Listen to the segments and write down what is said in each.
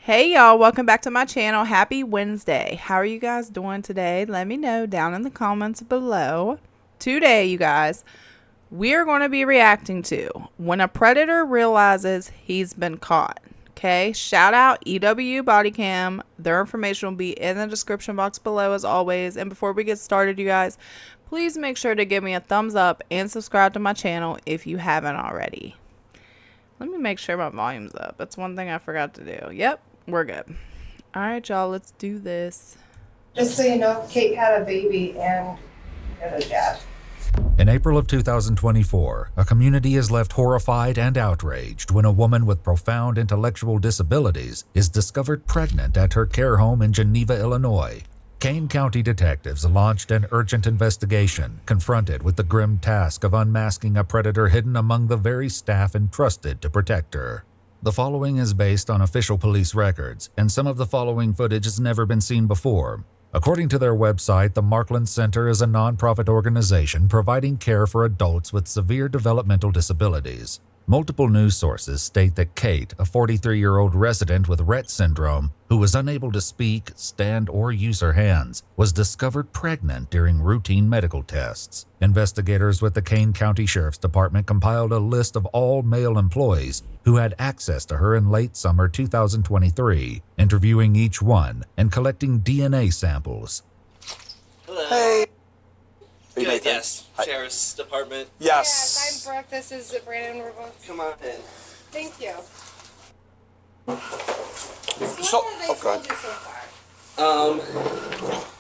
Hey y'all, welcome back to my channel. Happy Wednesday. How are you guys doing today? Let me know down in the comments below. Today, you guys, we are going to be reacting to when a predator realizes he's been caught. Okay, shout out EW Bodycam. Their information will be in the description box below as always. And before we get started, you guys, please make sure to give me a thumbs up and subscribe to my channel if you haven't already. Let me make sure my volume's up. That's one thing I forgot to do. Yep, we're good. All right, y'all, let's do this. Just so you know, Kate had a baby and had a dad. In April of 2024, a community is left horrified and outraged when a woman with profound intellectual disabilities is discovered pregnant at her care home in Geneva, Illinois. Kane County detectives launched an urgent investigation, confronted with the grim task of unmasking a predator hidden among the very staff entrusted to protect her. The following is based on official police records, and some of the following footage has never been seen before. According to their website, the Markland Center is a nonprofit organization providing care for adults with severe developmental disabilities. Multiple news sources state that Kate, a 43-year-old resident with Rett syndrome, who was unable to speak, stand, or use her hands, was discovered pregnant during routine medical tests. Investigators with the Kane County Sheriff's Department compiled a list of all male employees who had access to her in late summer 2023, interviewing each one and collecting DNA samples. Hello. Hey. Good, yes. Sheriff's Department. Yes. Yes, I'm Brooke. This is Brandon. We're both. Come on in. Thank you. So, What have they okay. told you so far?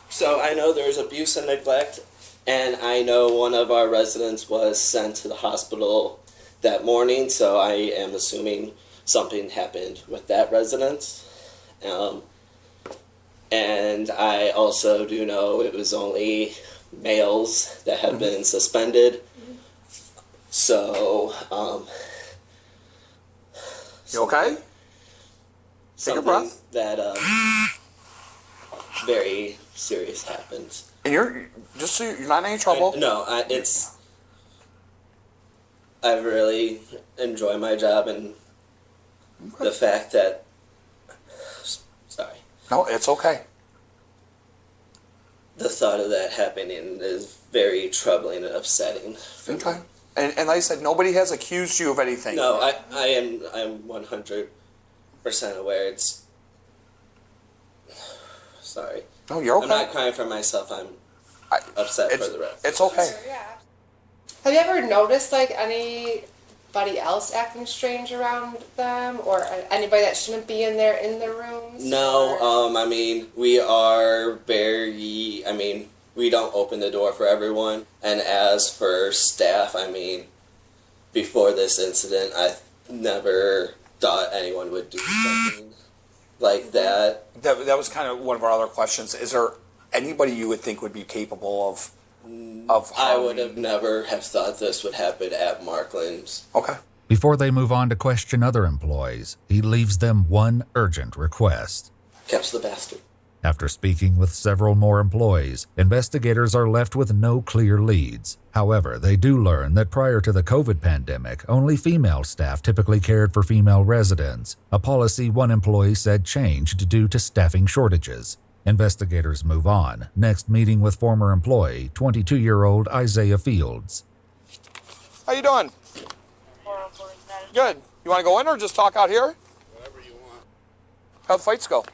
So I know there's abuse and neglect, and I know one of our residents was sent to the hospital that morning, so I am assuming something happened with that resident. And I also do know it was only males that have been suspended. So, You okay? Take a breath. That very serious happens. And you're just so you're not in any trouble. I really enjoy my job, and the fact that, sorry, No, it's okay. the thought of that happening is very troubling and upsetting for me. Okay. And like I said, nobody has accused you of anything. No, I'm 100% aware. It's, sorry. No, you're okay. I'm not crying for myself. I'm upset for the rest. It's okay. Yeah. Have you ever noticed like anybody else acting strange around them, or anybody that shouldn't be in their rooms? No, or? I mean, we are very, I mean, we don't open the door for everyone. And as for staff, I mean, before this incident, I never thought anyone would do something like that. That was kind of one of our other questions. Is there anybody you would think would be capable of I harming? would have never have thought this would happen at Markland's. Okay. Before they move on to question other employees, he leaves them one urgent request. Catch the bastard. After speaking with several more employees, investigators are left with no clear leads. However, they do learn that prior to the COVID pandemic, only female staff typically cared for female residents, a policy one employee said changed due to staffing shortages. Investigators move on, next meeting with former employee, 22-year-old Isaiah Fields. How you doing? Good. You want to go in or just talk out here? Whatever you want. How'd the fights go?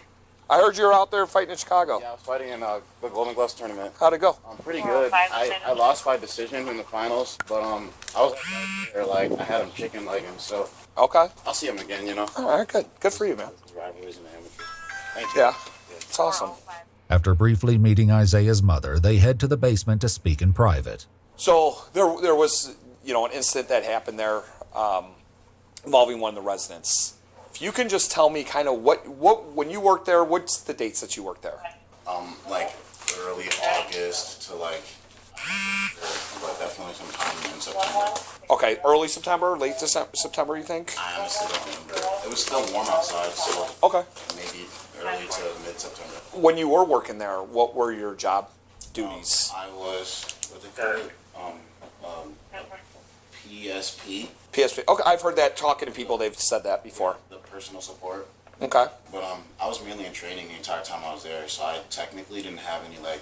I heard you were out there fighting in Chicago. Yeah, I was fighting in the Golden Gloves tournament. How'd it go? Pretty good. I lost by decision in the finals, but I was there, like I had him chicken legging, so Okay. I'll see him again, you know. All right, good. Good for you, man. Rivalries and amateur. Thank you. Yeah. It's awesome. After briefly meeting Isaiah's mother, they head to the basement to speak in private. So there was, an incident that happened there involving one of the residents. If you can just tell me kind of what when you worked there, what's the dates that you worked there? Like early August to but definitely sometime in September. Okay, early September, late September, you think? I honestly don't remember. It was still warm outside, so Okay. maybe early to mid-September. When you were working there, what were your job duties? I was what they call it, PSP. PSP. Okay, I've heard that talking to people. They've said that before. The personal support. Okay. But I was mainly in training the entire time I was there, so I technically didn't have any like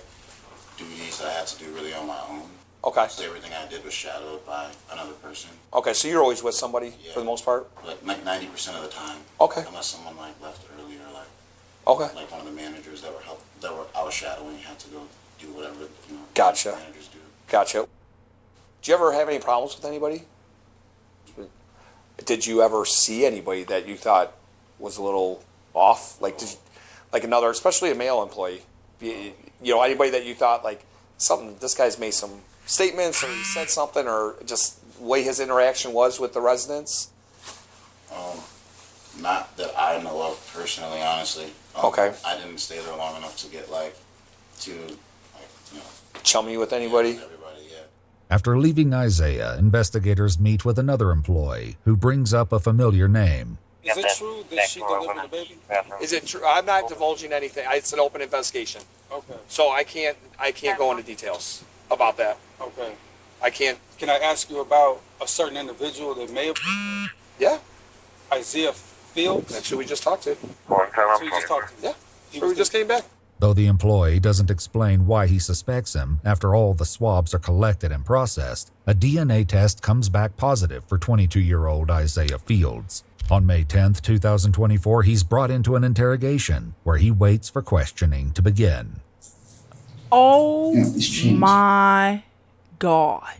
duties that I had to do really on my own. Okay. So everything I did was shadowed by another person. Okay, so you're always with somebody Yeah. for the most part? Like 90% of the time. Okay. Unless someone like left early or Okay. like one of the managers that were I was shadowing had to go do whatever Gotcha. managers do. Gotcha. Did you ever have any problems with anybody? Did you ever see anybody that you thought was a little off? Like, like another, especially a male employee, anybody that you thought like this guy's made some statements or he said something or just the way his interaction was with the residents? Not that I know of personally, honestly. Okay. I didn't stay there long enough to get Chummy with anybody? Everybody, yeah. After leaving Isaiah, investigators meet with another employee who brings up a familiar name. Is it true that she delivered the baby? Is it true? I'm not divulging anything. It's an open investigation. Okay. So I can't go into details about that. Okay. I can't. Can I ask you about a certain individual that may have Yeah. Isaiah Fields? That's who we just talked to. So you just talked to Yeah. So we just came back. Though the employee doesn't explain why he suspects him after all the swabs are collected and processed, a DNA test comes back positive for 22-year-old Isaiah Fields. On May 10th, 2024, he's brought into an interrogation where he waits for questioning to begin. Oh my God.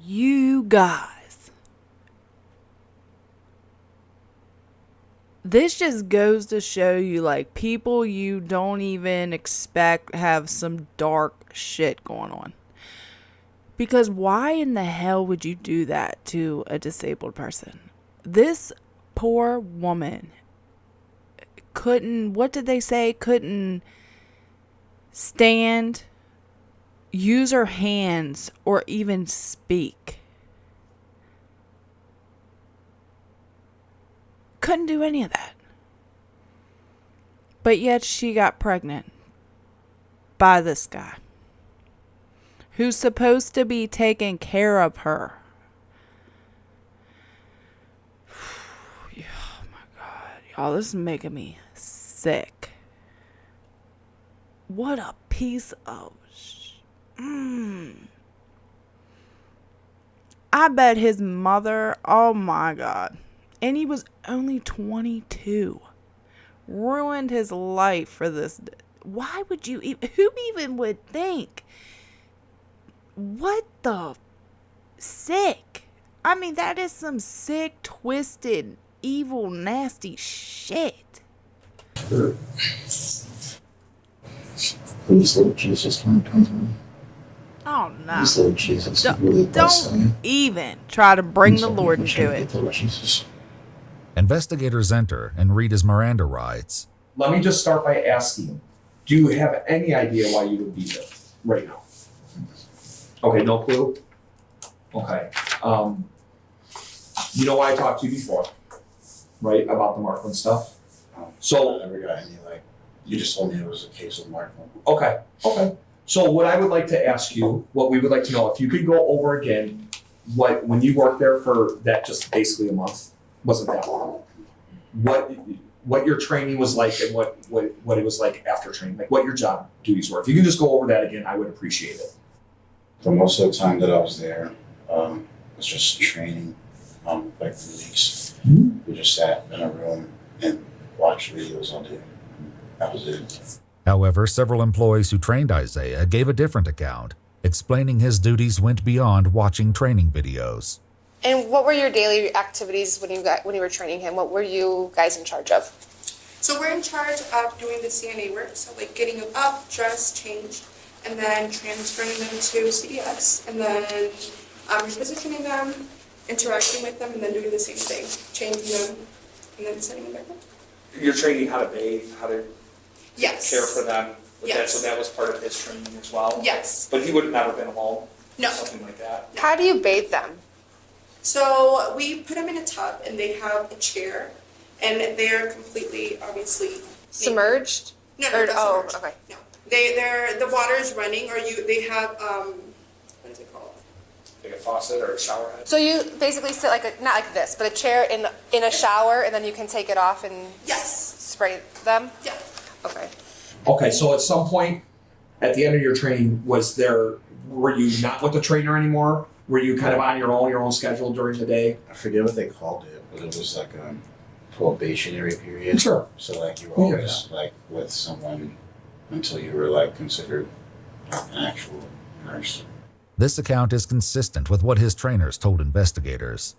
You guys. This just goes to show you, like, people you don't even expect have some dark shit going on. Because why in the hell would you do that to a disabled person? This poor woman couldn't, what did they say? Couldn't stand, use her hands, or even speak. Couldn't do any of that. But yet she got pregnant by this guy who's supposed to be taking care of her. Oh my God, y'all, this is making me sick. What a piece of I bet his mother, oh my God. And he was only 22. Ruined his life for this. Why would you even, who even would think? What the sick? I mean, that is some sick, twisted, evil, nasty shit. Please, Lord Jesus, Oh no. Please, Lord Jesus, really bless Don't them. even try to bring the Lord into it. Lord Jesus. Investigators enter and read his Miranda rights. Let me just start by asking, do you have any idea why you would be here right now? Okay, no clue? Okay. You know why I talked to you before, right, about the Markland stuff? So, I never got any you just told me it was a case of Markland. okay. So what I would like to ask you, what we would like to know, if you could go over again, when you worked there for that just basically a month, wasn't that long, what your training was like and what it was like after training, like what your job duties were. If you could just go over that again, I would appreciate it. For most of the time that I was there, it was just training, like 3 weeks. We just sat in a room and watched videos all day. That was it. However, several employees who trained Isaiah gave a different account, explaining his duties went beyond watching training videos. And what were your daily activities when you were training him? What were you guys in charge of? So we're in charge of doing the CNA work, so like getting them up, dressed, changed, and then transferring them to CDS, and then repositioning them, interacting with them, and then doing the same thing, changing them, and then sending them back home. You're training how to bathe, how to Yes. care for them. Yes. So that was part of his training as well. Yes. But he would have never been alone. No. Something like that. How do you bathe them? So we put them in a tub, and they have a chair, and they're completely, obviously, Submerged? No, Or- not oh, submerged. okay. No, they're the water is running, or they have what is it called? Like a faucet or a shower head? So you basically sit not like this, but a chair in a shower, and then you can take it off and spray them? Yeah. Okay. Okay, so at some point, at the end of your training, were you not with the trainer anymore? Were you kind of on your own schedule during the day? I forget what they called it, but it was like a probationary period. Sure. So like you were always like with someone until you were like considered an actual nurse. This account is consistent with what his trainers told investigators.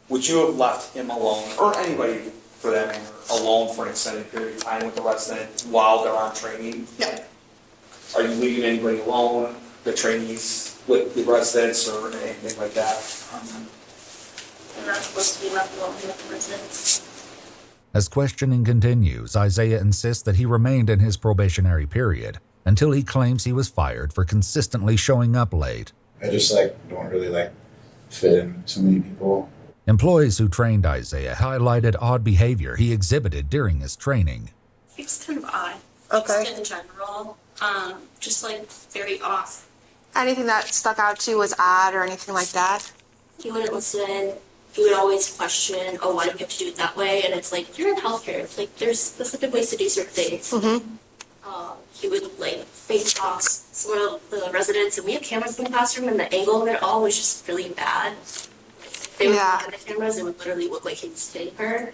Would you have left him alone, or anybody for that matter, alone for an extended period of time with the resident while they're on training? No. Are you leaving anybody alone, the trainees, with the residents or anything like that? They're not supposed to be left alone with the residents. As questioning continues, Isaiah insists that he remained in his probationary period until he claims he was fired for consistently showing up late. I just like don't really like fit in too many people. Employees who trained Isaiah highlighted odd behavior he exhibited during his training. It's kind of odd. Okay. Just in general, just like very off. Anything that stuck out to you was odd or anything like that? He wouldn't listen. He would always question, oh, why do you have to do it that way? And it's like, you're in healthcare. Like, there's specific ways to do certain things. Mm-hmm. He would like face off some of the residents, and we have cameras in the classroom, and the angle of it all was just really bad. They would look at the cameras, it would literally look like he was hitting her.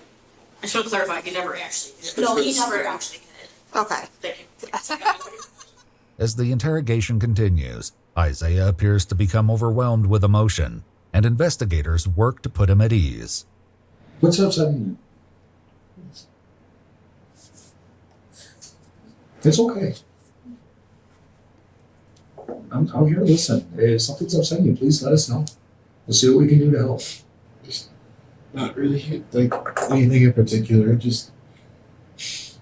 I should clarify, he never actually did. No, he never actually did. Okay. As the interrogation continues, Isaiah appears to become overwhelmed with emotion, and investigators work to put him at ease. What's upsetting you? It's okay. I'm here to listen. If something's upsetting you, please let us know. We'll see what we can do to help. Just not really like anything in particular. Just life's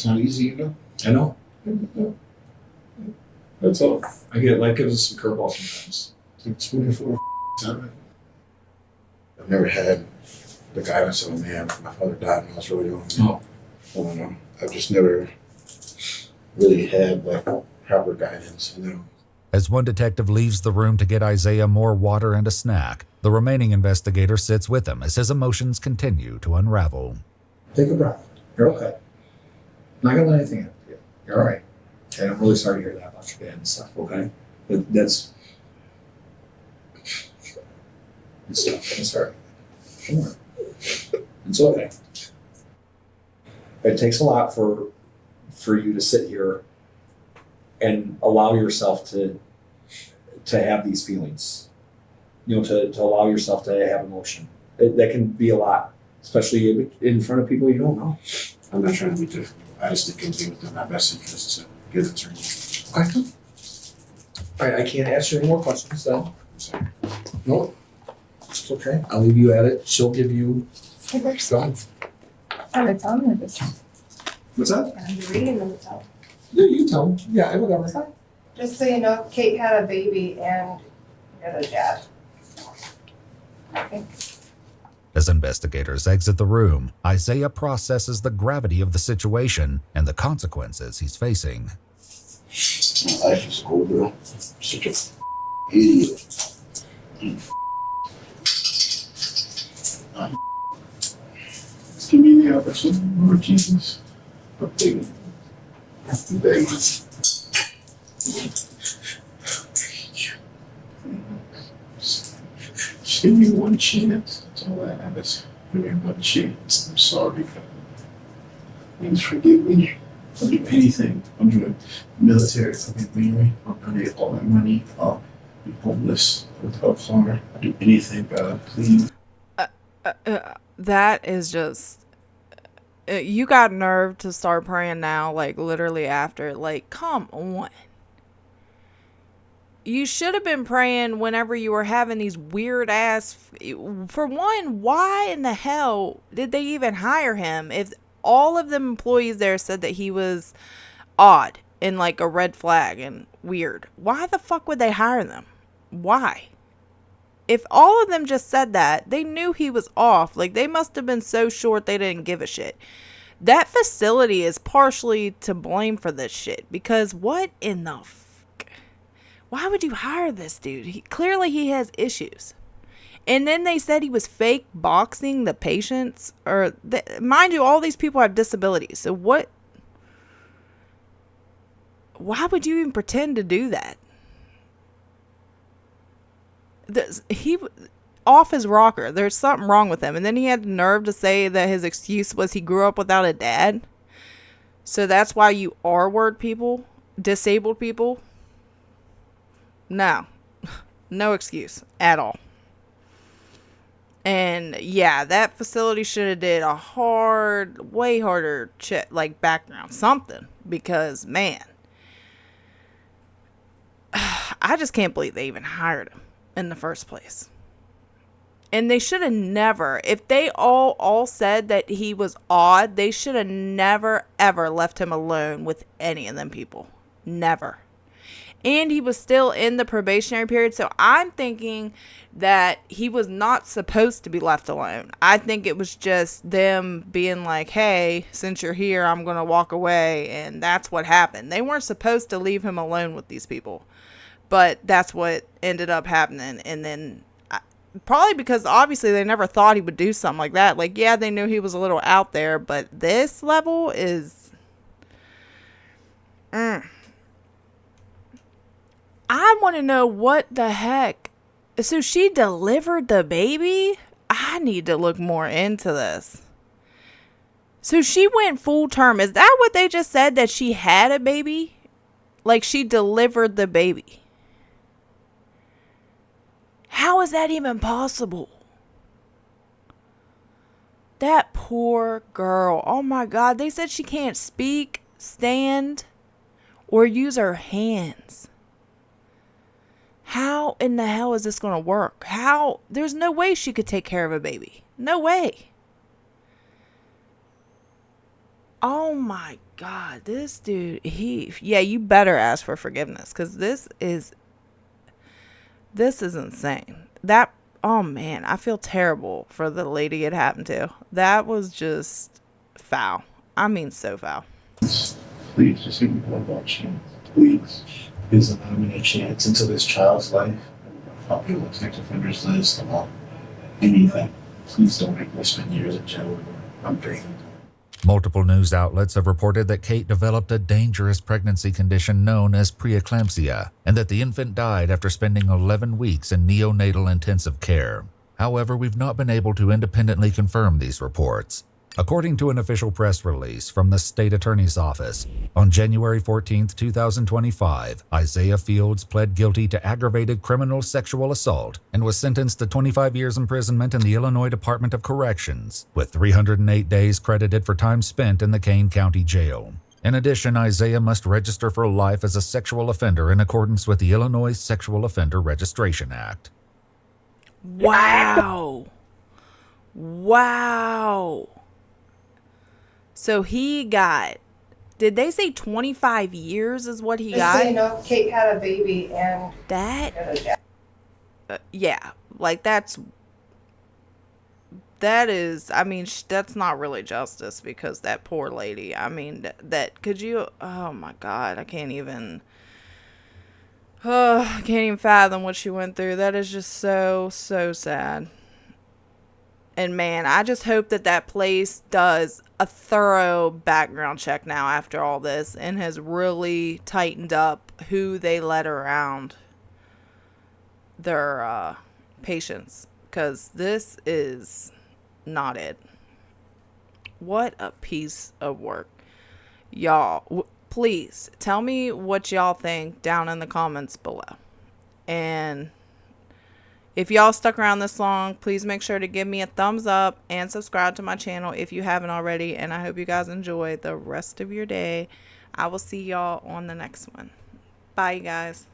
not easy, you know. I know. That's all. I get life gives us some curveballs sometimes. It's like 24/7. I've never had the guidance of a man. My father died when I was really young. Oh. I don't know. I've just never really had like proper guidance, you know. As one detective leaves the room to get Isaiah more water and a snack, the remaining investigator sits with him as his emotions continue to unravel. Take a breath. You're okay. Not gonna let anything happen to you. You're all right. And I'm really sorry to hear that about your dad and stuff, okay? But that's... It's tough. I'm sorry. Sure. It's okay. It takes a lot for you to sit here and allow yourself to have these feelings. You know, to allow yourself to have emotion. That can be a lot, especially in front of people you don't know. I'm not trying to be difficult. I just think it'd be within my best interest to get an attorney. Okay. All right, I can't ask you any more questions then. I'm sorry. No, it's okay. I'll leave you at it. She'll give you. Go. I'm telling her this. What's that? I'm reading them. So. Yeah, you tell them. Yeah, whatever. Just so you know, Kate had a baby and got a jab. Okay. As investigators exit the room, Isaiah processes the gravity of the situation and the consequences he's facing. My life is over. Such a idiot. Just give me the opportunity, Lord Jesus. I'm begging. I'm begging. Just give me one chance. That's all I have is give me one chance. I'm sorry. Please forgive me. I'll do anything. I'll do the military. I'll get married. I'll donate all my money. I'll be homeless without car. I'll do anything, God. Please. That is just... you got nerve to start praying now, like literally after. Like, come on. You should have been praying whenever you were having these weird ass... For one, why in the hell did they even hire him if all of the employees there said that he was odd and like a red flag and weird? Why the fuck would they hire them? Why? If all of them just said that, they knew he was off. Like, they must have been so short they didn't give a shit. That facility is partially to blame for this shit. Because what in the fuck? Why would you hire this dude? Clearly he has issues. And then they said he was fake boxing the patients. Mind you, all these people have disabilities. So what? Why would you even pretend to do that? He off his rocker. There's something wrong with him. And then he had the nerve to say that his excuse was he grew up without a dad. So that's why you R-word people, disabled people. No excuse at all. And yeah, that facility should have did a way harder check, like background, something, because man, I just can't believe they even hired him in the first place. And they should have never, if they all said that he was odd, they should have never ever left him alone with any of them people. Never. And he was still in the probationary period. So I'm thinking that he was not supposed to be left alone. I think it was just them being like, hey, since you're here, I'm going to walk away. And that's what happened. They weren't supposed to leave him alone with these people. But that's what ended up happening. And then probably because obviously they never thought he would do something like that. Like, yeah, they knew he was a little out there. But this level is... I want to know what the heck. So she delivered the baby? I need to look more into this. So she went full term. Is that what they just said? That she had a baby? Like she delivered the baby? How is that even possible? That poor girl. Oh my God. They said she can't speak, stand, or use her hands. How in the hell is this going to work? How? There's no way she could take care of a baby. No way. Oh my God. This dude, yeah, you better ask for forgiveness because this is insane. Oh man, I feel terrible for the lady it happened to. That was just foul. I mean, so foul. Please, just give me one more chance. Please. Please allow me a chance into this child's life. Help people with sex offenders' lives. Come on. Anything. Please don't make me spend years in jail. I'm begging. Multiple news outlets have reported that Kate developed a dangerous pregnancy condition known as preeclampsia, and that the infant died after spending 11 weeks in neonatal intensive care. However, we've not been able to independently confirm these reports. According to an official press release from the state attorney's office, on January 14, 2025, Isaiah Fields pled guilty to aggravated criminal sexual assault and was sentenced to 25 years imprisonment in the Illinois Department of Corrections, with 308 days credited for time spent in the Kane County Jail. In addition, Isaiah must register for life as a sexual offender in accordance with the Illinois Sexual Offender Registration Act. Wow. Wow. So he got, did they say 25 years is what he got? Just so you know, Kate had a baby and that, had a jab. yeah, like that is, I mean, that's not really justice because that poor lady, I mean, could you, oh my God, I can't even fathom what she went through. That is just so, so sad. And man, I just hope that place does a thorough background check now after all this and has really tightened up who they let around their patients. Because this is not it. What a piece of work. Y'all, please tell me what y'all think down in the comments below. And if y'all stuck around this long, please make sure to give me a thumbs up and subscribe to my channel if you haven't already. And I hope you guys enjoy the rest of your day. I will see y'all on the next one. Bye, you guys.